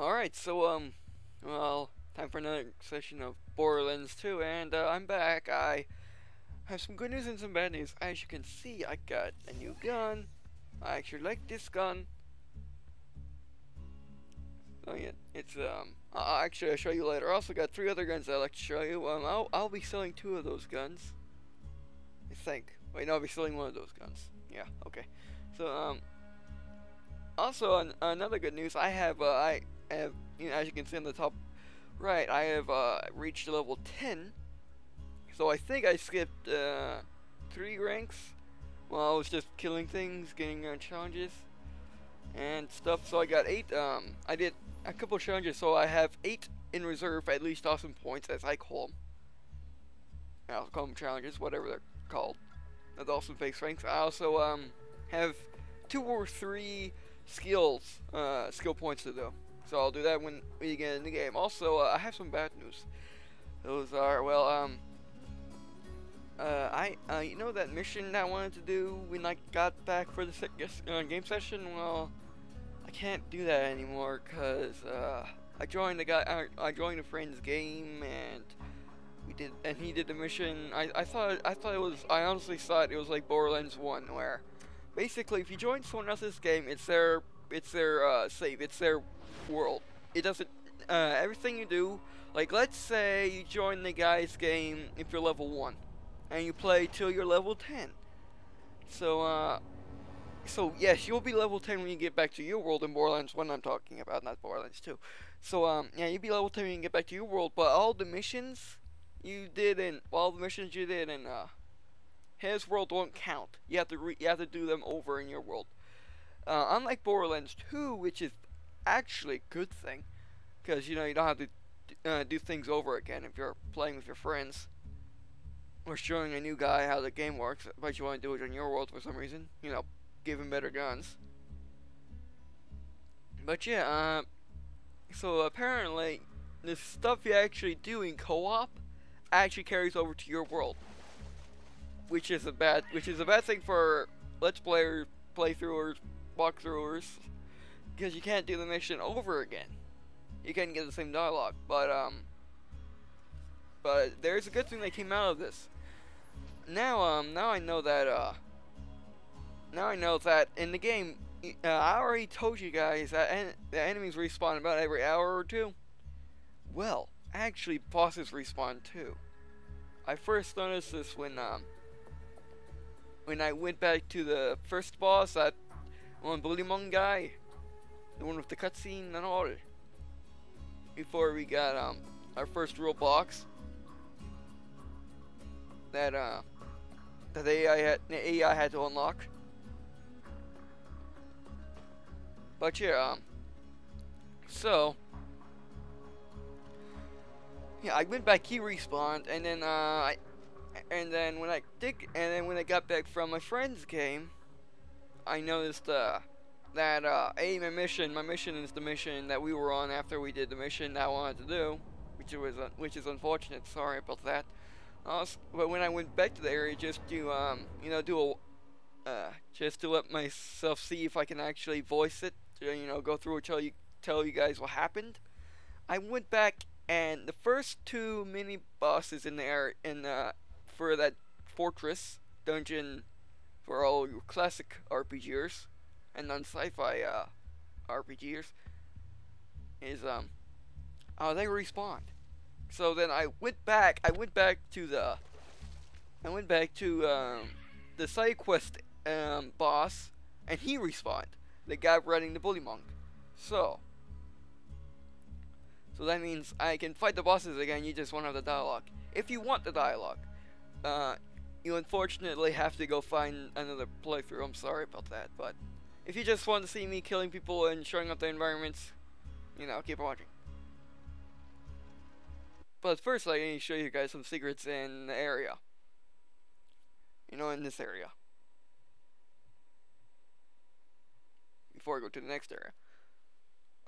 Alright, so, well, time for another session of Borderlands 2, and, I'm back. I have some good news and some bad news. As you can see, I got a new gun. I actually like this gun. Oh yeah, it's, I'll show you later. I also got 3 other guns I'd like to show you. I'll be selling 2 of those guns. I think. Wait, no, I'll be selling 1 of those guns. Yeah, okay. So, also, another good news, I have, you know, as you can see on the top right, I have reached level 10. So I think I skipped 3 ranks while I was just killing things, getting challenges and stuff. So I got 8. I did a couple challenges, so I have 8 in reserve, at least awesome points, as I call them. I'll call them challenges, whatever they're called. That's awesome face ranks. I also have 2 or 3 skill points to do. So I'll do that when we get in the game. Also, I have some bad news. Those are, well, you know that mission that I wanted to do when I got back for the game session? Well, I can't do that anymore because I joined I joined a friend's game and he did the mission. I honestly thought it was like Borderlands 1, where basically if you join someone else's game, it's their save, it's their world. It doesn't, everything you do, like let's say you join the guy's game if you're level 1 and you play till you're level 10. So yes, you'll be level 10 when you get back to your world in Borderlands 1 I'm talking about, not Borderlands 2. So yeah, you'll be level 10 when you get back to your world, but all the missions you did in his world won't count. You have to do them over in your world. Unlike Borderlands 2, which is actually a good thing, because you know you don't have to do things over again if you're playing with your friends or showing a new guy how the game works, but you want to do it in your world for some reason. You know, give him better guns. But yeah, so apparently the stuff you actually do in co-op actually carries over to your world, which is a bad thing for let's players, playthroughers, walkthroughers, because you can't do the mission over again. You can't get the same dialogue, but there's a good thing that came out of this. Now I know that in the game, I already told you guys that the enemies respawn about every hour or 2. Well, actually, bosses respawn too. I first noticed this when I went back to the first boss, that one Bullymong guy, the one with the cutscene and all, before we got our first real box that the AI had to unlock. But yeah, so yeah, I went back, he respawned, and then when I got back from my friend's game, I noticed that my mission is the mission that we were on after we did the mission that I wanted to do, which is unfortunate. Sorry about that. But when I went back to the area just to you know, just to let myself see if I can actually voice it, you know, go through and tell you guys what happened, I went back, and the first 2 mini bosses in the area for that fortress dungeon for all your classic RPGers and non-sci-fi RPGers is they respawned. So then I went back to the side quest boss, and he respawned, the guy running the Bullymong. So that means I can fight the bosses again. You just won't have the dialogue. If you want the dialogue, you unfortunately have to go find another playthrough. I'm sorry about that, but if you just want to see me killing people and showing up the environments, you know, keep watching. But first, I need to show you guys some secrets in the area. You know, in this area. Before I go to the next area.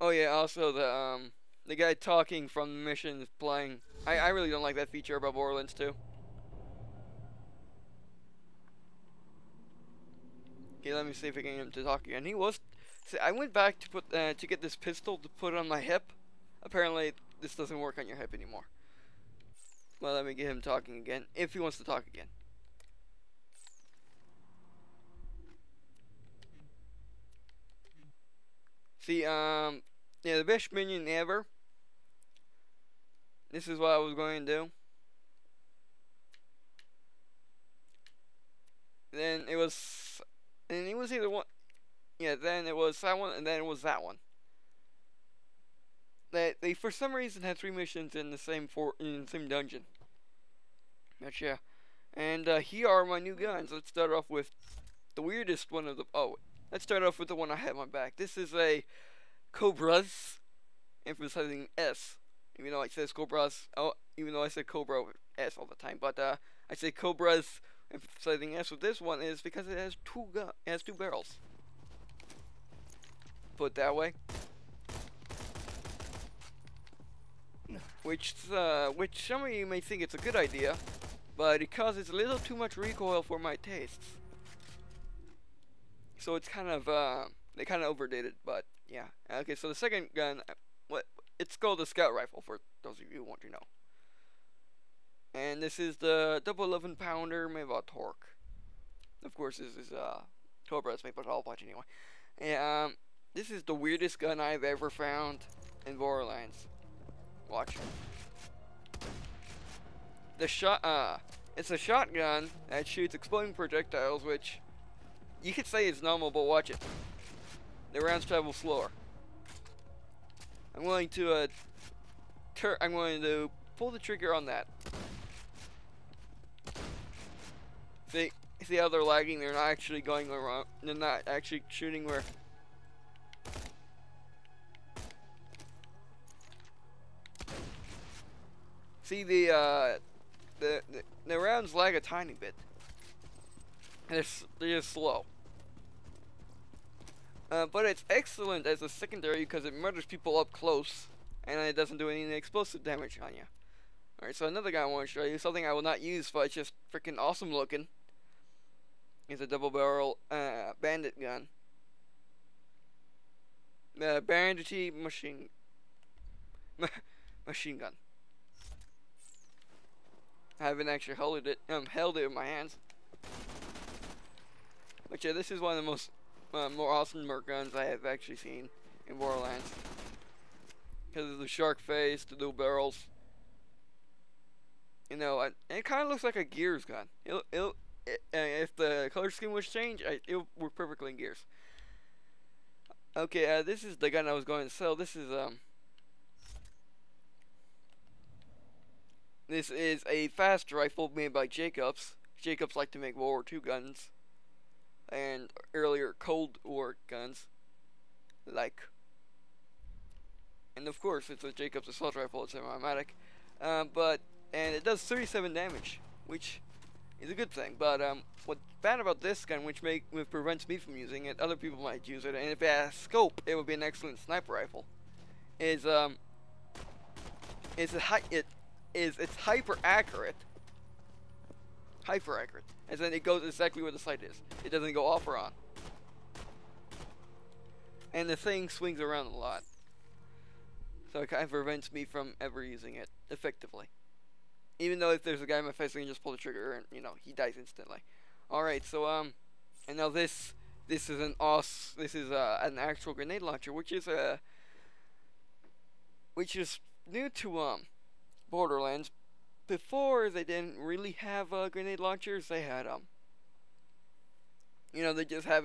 Oh yeah, also the guy talking from the mission is playing. I really don't like that feature about Borderlands 2. Okay, let me see if I can get him to talk again. See, I went back to put to get this pistol to put on my hip. Apparently, this doesn't work on your hip anymore. Well, let me get him talking again, if he wants to talk again. See, yeah, the best minion ever. This is what I was going to do. Then it was either one. Yeah, then it was that one, and then it was that one. They for some reason had 3 missions in the same dungeon. But yeah, and here are my new guns. Let's start off with the weirdest one of the. Oh, let's start off with the one I have on my back. This is a Cobra's, emphasizing S. Even though it says Cobras, even though I said Cobra with S all the time, but I say Cobra's, emphasizing S with this one is because it has two barrels. Put it that way. Which some of you may think it's a good idea, but it causes a little too much recoil for my tastes. So it's kind of they kind of overdid it, but yeah. Okay, so the second gun, it's called the Scout Rifle for those of you who want to know. And this is the double 11 pounder made by Torque. Of course, this is Cobra's made by All Punch anyway. And this is the weirdest gun I've ever found in Borderlands. Watch. It's a shotgun that shoots exploding projectiles, which you could say is normal, but watch it. The rounds travel slower. I'm going to pull the trigger on that. See how they're lagging? They're not actually going around. They're not actually shooting where. See the rounds lag a tiny bit. They're just slow. But it's excellent as a secondary because it murders people up close, and it doesn't do any explosive damage on you. Alright, so another guy I want to show you, something I will not use, but it's just freaking awesome looking. It's a double barrel bandit gun. Bandity machine gun. I haven't actually held it in my hands. But yeah, this is one of the most more awesome merc guns I have actually seen in Borderlands. Because of the shark face, the dual barrels. You know, and it kind of looks like a Gears gun. If the color scheme was changed, it would work perfectly in Gears. Okay, this is the gun I was going to sell. This is a fast rifle made by Jacobs. Jacobs like to make World War II guns. And earlier Cold War guns. And of course, it's a Jacobs assault rifle. It's semi-automatic. And it does 37 damage, which is a good thing. But what's bad about this gun, which prevents me from using it, other people might use it, and if it has scope, it would be an excellent sniper rifle. It's hyper accurate. Hyper accurate, as in it goes exactly where the sight is. It doesn't go off or on. And the thing swings around a lot, so it kind of prevents me from ever using it effectively. Even though if there's a guy in my face, I can just pull the trigger and, you know, he dies instantly. Alright, so, and now this is an actual grenade launcher, which is new to, Borderlands. Before, they didn't really have, grenade launchers. They had, you know, they just had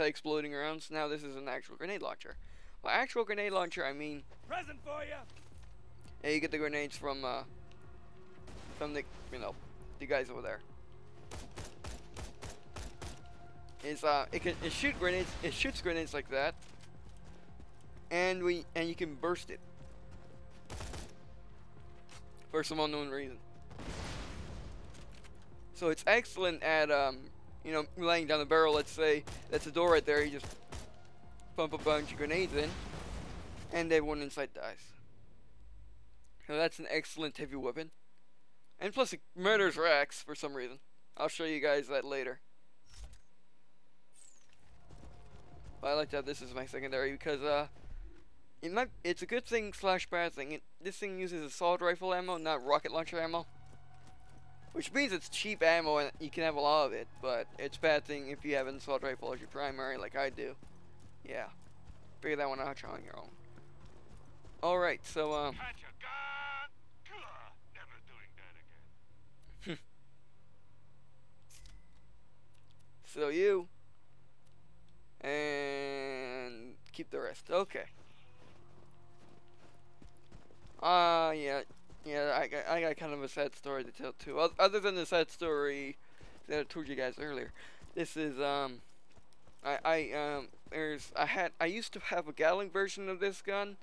exploding rounds. Now this is an actual grenade launcher. By actual grenade launcher, I mean... Present for you! Yeah, you get the grenades from the, you know, the guys over there. It shoots grenades like that, and you can burst it for some unknown reason. So it's excellent at you know, laying down the barrel. Let's say that's a door right there. You just pump a bunch of grenades in, and everyone inside dies. So that's an excellent heavy weapon. And plus it murders Rex for some reason. I'll show you guys that later. But like that this is my secondary because it's a good thing slash bad thing. This thing uses assault rifle ammo, not rocket launcher ammo, which means it's cheap ammo and you can have a lot of it. But it's a bad thing if you have an assault rifle as your primary, like I do. Yeah, figure that one out on your own. All right, so Catch a gun. Never doing that again. So you and keep the rest. Okay. Yeah, I got kind of a sad story to tell too. Other than the sad story that I told you guys earlier, this is I used to have a Gatling version of this gun,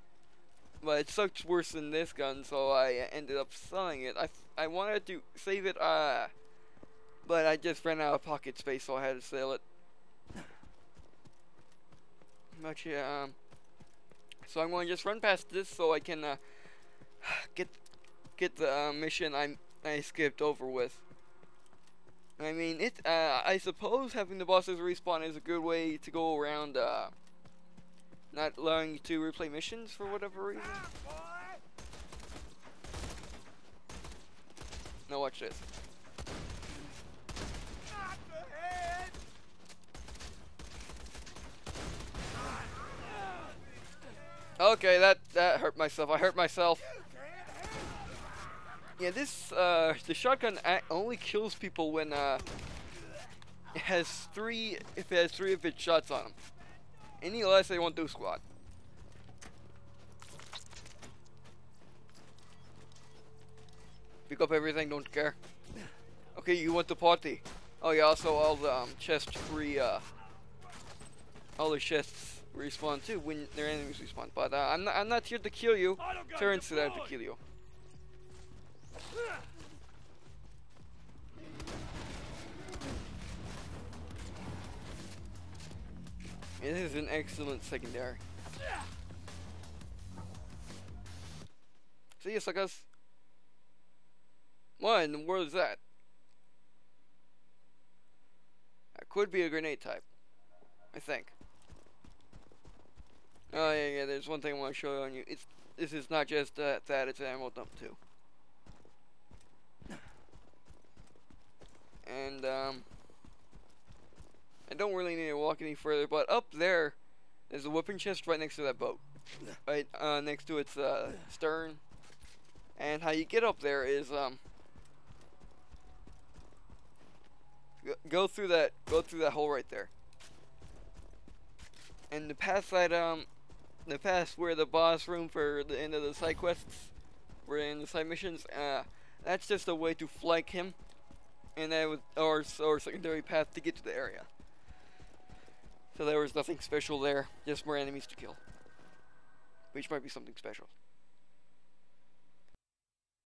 but it sucked worse than this gun, so I ended up selling it. I wanted to save it, but I just ran out of pocket space, so I had to sell it. But yeah, so I'm going to just run past this so I can get the mission I skipped over with. I mean, I suppose having the bosses respawn is a good way to go around not allowing you to replay missions for whatever reason. Now watch this. Okay, that hurt myself. I hurt myself. Yeah, the shotgun only kills people when it has three. If it has 3 of its shots on them, any less they won't do squat. Pick up everything, don't care. Okay, you want the party. Oh yeah, also all the chest free. All the chests respawn too when their enemies respawn. But I'm not here to kill you. Turns to that to kill you. It is an excellent secondary. See you, suckers. What in the world is that? That could be a grenade type, I think. Oh yeah, there's one thing I want to show you on you. This is not just that, it's an ammo dump too. And I don't really need to walk any further, but up there's a weapon chest right next to that boat. Right next to its stern. And how you get up there is go through that hole right there. And the path where the boss room for the end of the side quests, we're in the side missions, that's just a way to flank him, and that was or secondary path to get to the area. So there was nothing special there, just more enemies to kill, which might be something special.